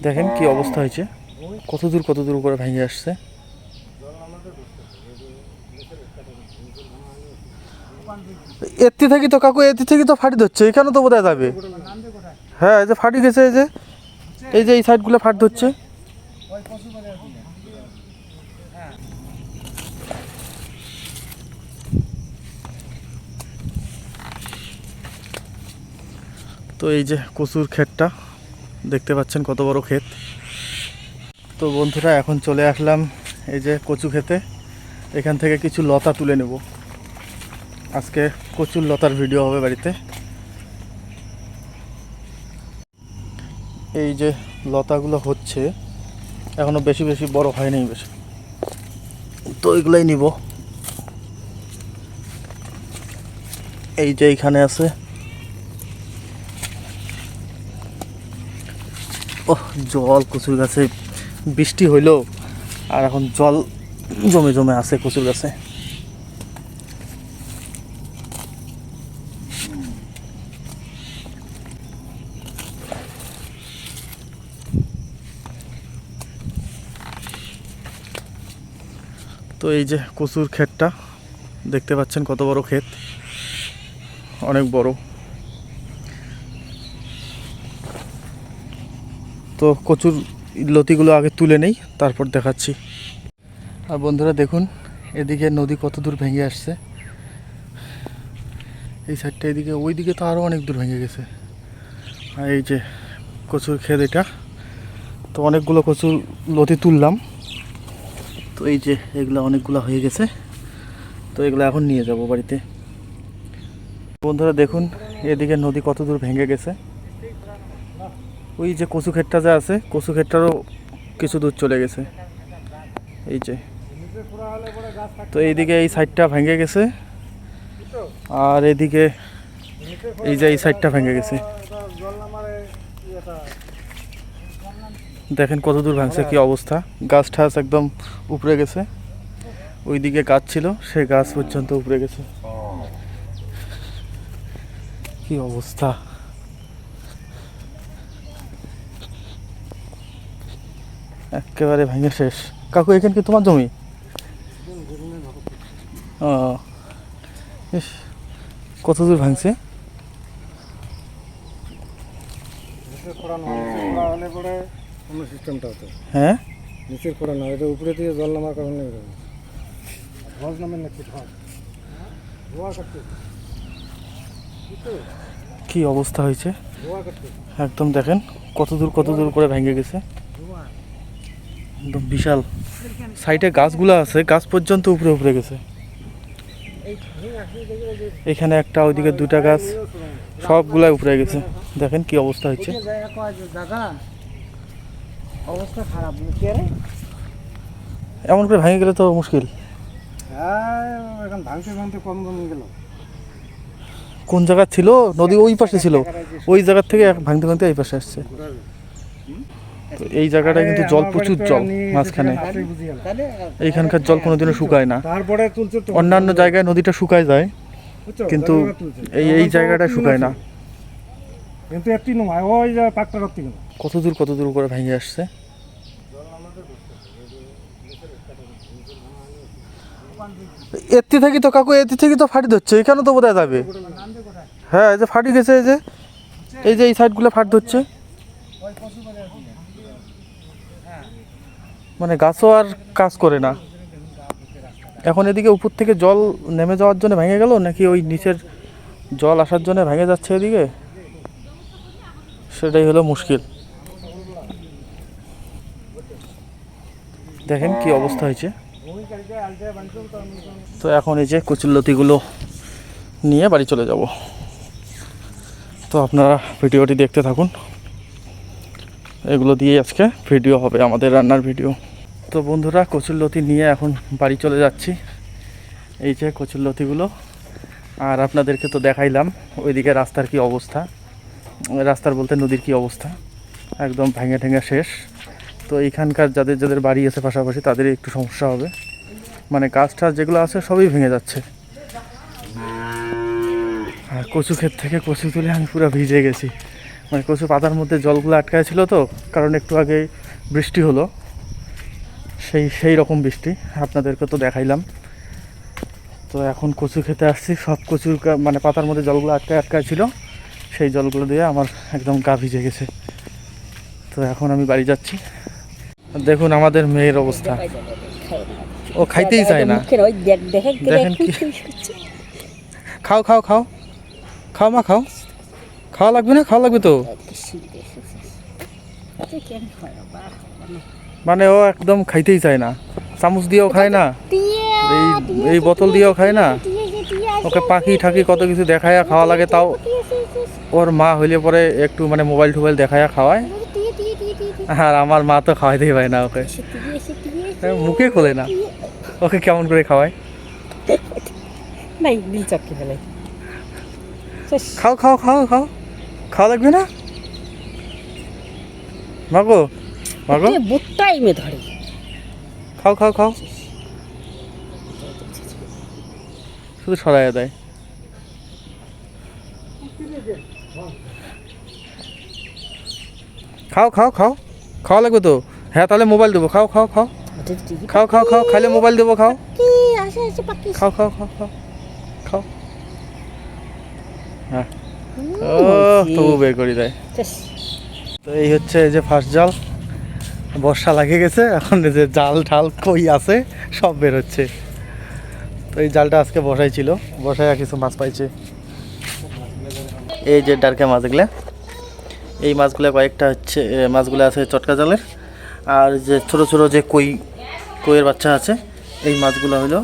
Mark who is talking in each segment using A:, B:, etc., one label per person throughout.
A: দেখেন কি অবস্থা হয়েছে, কত দূর করে ভেঙে আসছে। এত্তি থেকে তো কাকু, এত্তি থেকে তো ফাটি ধরছে, এখানে তো বোধহয় যাবে। হ্যাঁ, এই যে ফাটি গেছে, এই যে এই সাইডগুলো ফাট ধরছে। তো এই যে কচুর ক্ষেতটা দেখতে পাচ্ছেন, কত বড় ক্ষেত। তো বন্ধুরা এখন চলে আসলাম এই যে কচু ক্ষেতে। এখান থেকে কিছু লতা তুলে নেব। আজকে কচুর লতার ভিডিও হবে বাড়িতে। এই যে লতাগুলো হচ্ছে, এখনো বেশি বেশি বড় হয়নি বেশি, তো এগুলাই নিব। এই যে এইখানে আছে। ওহ, জল কচুর গাছে, বৃষ্টি হইলো আর এখন জল জমে জমে আছে কচুর গাছে। তো এই যে কচুর ক্ষেতটা দেখতে পাচ্ছেন, কত বড় ক্ষেত, অনেক বড়। তো কচুর লতিগুলো আগে তুলে নেই, তারপর দেখাচ্ছি। আর বন্ধুরা দেখুন, এদিকে নদী কত দূর ভেঙে আসছে। এই সাইডটা, এদিকে, ওই দিকে তো আরও অনেক দূর ভেঙে গেছে। আর এই যে কচুর ক্ষেত এটা। তো অনেকগুলো কচুর লতি তুললাম। তো এই যে এগুলো অনেকগুলো হয়ে গেছে। তো এগুলো এখন নিয়ে যাব বাড়িতে। বন্ধুরা দেখুন, এদিকে নদী কত দূর ভেঙে গেছে। ওই যে কচু ক্ষেতটা যা আছে, কচু ক্ষেতটারও কিছু দূর চলে গেছে। এই যে, তো এইদিকে এই সাইডটা ভেঙে গেছে, আর এদিকে এই যে এই সাইডটা ভেঙে গেছে। দেখেন কত দূর ভাঙছে, কি অবস্থা। গাছ ঠাস একদম উপরে গেছে। ওইদিকে গাছ ছিল, সেই গাছ পর্যন্ত উপরে গেছে। কি অবস্থা, একেবারে ভেঙে শেষ। কাকু, এখানে কি তোমার জমি? ও, ইস, কত দূর ভাঙছে। হ্যাঁ,
B: নিচের খোঁড়া না, এটা উপরে দিয়ে জল নামার কারণে ধস নামের নাকি
A: কি অবস্থা হয়েছে একদম। দেখেন কত দূর করে ভেঙে গেছে, একদম বিশাল। সাইডে গাছগুলো আছে, গাছ পর্যন্ত উপরে উপরে গেছে। এখানে একটা, ওইদিকে দুটা গাছ, সবগুলাই উপরে গেছে। দেখেন কি অবস্থা হয়েছে।
B: অবস্থা খারাপ।
A: এমন করে ভেঙে গেলে তো মুশকিল।
B: হ্যাঁ, এখন ভাঙতে ভাঙতে কম জমে গেল।
A: কোন জায়গা ছিল? নদী ওই পাশে ছিল, ওই জায়গা থেকে ভাঙতে ভাঙতে এই পাশে আসছে। তো এই জায়গাটা কিন্তু জল, প্রচুর জল মাঝখানে। এইখানকার জল কোনোদিনও শুকায় না। অন্যান্য জায়গায় নদীটা শুকায় যায়, কিন্তু এই জায়গাটা শুকায় না।
B: কিন্তু একটি নয়, ওই যে পাকটা করতে গেল।
A: কত দূর করে ভেঙে আসছে। এত্তি থেকে তো কাকু, এত্তি থেকে তো ফাটি ধরছে, এখানে তো বোধহয় যাবে। হ্যাঁ, এই যে ফাটি গেছে, এই যে এই সাইডগুলো ফাট ধরছে। মানে গাছও আর কাজ করে না। এখন এদিকে উপর থেকে জল নেমে যাওয়ার জন্য ভেঙে গেল, নাকি ওই নিচের জল আসার জন্য ভেঙে যাচ্ছে এদিকে, সেটাই হলো মুশকিল। দেখেন কি অবস্থা হয়েছে। তো এখন এই যে কচুরলতিগুলো নিয়ে বাড়ি চলে যাব। তো আপনারা ভিডিওটি দেখতে থাকুন, এগুলো দিয়ে আজকে ভিডিও হবে, আমাদের রান্নার ভিডিও। তো বন্ধুরা, কচুরলতি নিয়ে এখন বাড়ি চলে যাচ্ছি। এই যে কচুরলতিগুলো, আর আপনাদেরকে তো দেখাইলাম ওইদিকে রাস্তার কি অবস্থা। রাস্তার বলতে নদীর কি অবস্থা, একদম ভেঙে ঠেঙে শেষ। তো এইখানকার যাদের যাদের বাড়ি আছে পাশাপাশি, তাদের একটু সমস্যা হবে। মানে গাছ টাছ যেগুলো আছে সবই ভেঙে যাচ্ছে। আর কচু ক্ষেত থেকে কচু তুলে আমি পুরো ভিজে গেছি, মানে কচু পাতার মধ্যে জলগুলো আটকায় ছিল তো, কারণ একটু আগে বৃষ্টি হলো, সেই রকম বৃষ্টি আপনাদেরকে তো দেখাইলাম। তো এখন কচু খেতে আসছি, সব কচুর মানে পাতার মধ্যে জলগুলো আটকায় ছিল, সেই জলগুলো দিয়ে আমার একদম গা ভিজে গেছে। তো এখন আমি বাড়ি যাচ্ছি। দেখুন আমাদের মেয়ের অবস্থা, ও খাইতেই চায় না। দেখেন কি, খাও খাও খাও খাও মা খাও, খাওয়া লাগবে না, খাওয়া লাগবে তো। মানে ও একদম খাইতেই চায় না, চামচ দিয়েও খায় না, এই বোতল দিয়েও খায় না। ওকে পাখি ঠাকি কত কিছু দেখায়া খাওয়া লাগে, তাও ওর মা হইলে পরে একটু মানে মোবাইল টোবাইল দেখায়া খাওয়ায়, আর আমার মা তো খাওয়াইতেই পারে না ওকে, মুখে খোলে না, ওকে কেমন করে খাওয়ায়। খাও খাও খাও খাও, খাওয়া লাগবে না মাগো, মাগো খাও খাও খাও, শুধু সরাইয়া দেয়। খাও খাও খাও, খাওয়া লাগবে তো। হ্যাঁ তাহলে মোবাইল দেবো, খাও খাও খাও খাও খাও খাও, খাইলে মোবাইল দেবো, খাও খাও খাও খাও খাও খাও। হ্যাঁ ও তবু বের করে দেয়। তো এই হচ্ছে এই যে ফার্স্ট জাল, বর্ষা লাগে গেছে, এখন এই যে জাল ঠাল কই আছে সব বের হচ্ছে। তো এই জালটা আজকে বসাই ছিল, বসায় কিছু মাছ পাইছে। এই যে ডারকা মাছগুলা, এই মাছগুলো কয়েকটা হচ্ছে, মাছগুলো আছে চটকা জালের, আর যে ছোট ছোট যে কইয়ের বাচ্চা আছে, এই মাছগুলো হলো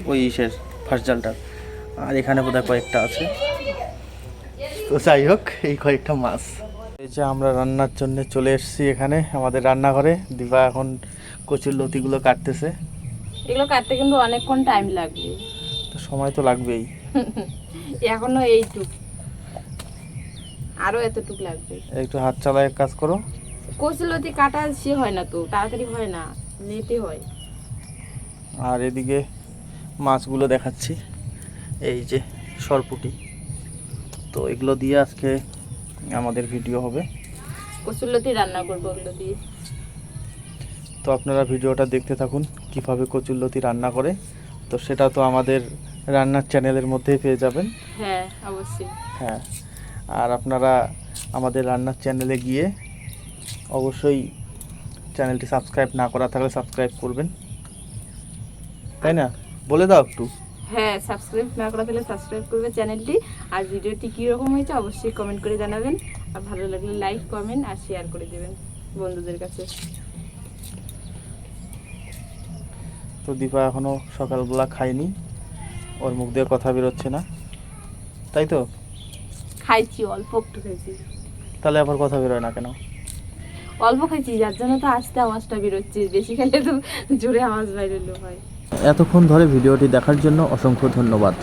A: ওই ইসের ফার্স্ট জালটার। আর এখানে বোধহয় কয়েকটা আছে। তো যাই হোক, এই কয়েকটা মাছ। এই যে আমরা রান্নার জন্য চলে এসেছি এখানে আমাদের রান্নাঘরে। দিবা এখন কচুর লতিগুলো কাটতেছে।
C: এগুলো কাটতে কিন্তু অনেকক্ষণ টাইম লাগবে,
A: তো সময় তো লাগবেই,
C: এখনো এইটুক, আরো এতটুক লাগবে।
A: একটু হাত চালায় কাজ করো।
C: কচুলতি কাটা সে হয় না তো, তাড়াতাড়ি হয় না, লেটে হয়।
A: আর এদিকে মাছগুলো দেখাচ্ছি, এই যে সরপুটি। তো এগুলো দিয়ে আজকে আমাদের ভিডিও হবে,
C: কচুলতি রান্না করবো ওগুলো দিয়ে।
A: তো আপনারা ভিডিওটা দেখতে থাকুন কিভাবে কচুরলতি রান্না করে। তো সেটা তো আমাদের রান্নার চ্যানেলের মধ্যেই পেয়ে যাবেন।
C: হ্যাঁ অবশ্যই।
A: হ্যাঁ, আর আপনারা আমাদের রান্নার চ্যানেলে গিয়ে অবশ্যই চ্যানেলটি সাবস্ক্রাইব না করা থাকলে সাবস্ক্রাইব করবেন, তাই না? বলে দাও একটু।
C: হ্যাঁ, সাবস্ক্রাইব না করা থাকলে সাবস্ক্রাইব করবে চ্যানেলটি। আর ভিডিওটি কীরকম হয়েছে অবশ্যই কমেন্ট করে জানাবেন, আর ভালো লাগলে লাইক কমেন্ট আর শেয়ার করে দেবেন বন্ধুদের কাছে।
A: তো দীপা এখনও সকালবেলা খায়নি, ওর মুখ দিয়ে কথা বেরোচ্ছে না, তাই তো?
C: খাইছি, অল্প একটু খাইছি।
A: তাহলে আবার কথা বেরোয় না কেন?
C: অল্প খাইছি, যার জন্য তো আস্তে আওয়াজটা বেরোচ্ছে, বেশি খাইলে তো জোরে আওয়াজ বাইরে হয়।
A: এতক্ষণ ধরে ভিডিওটি দেখার জন্য অসংখ্য ধন্যবাদ।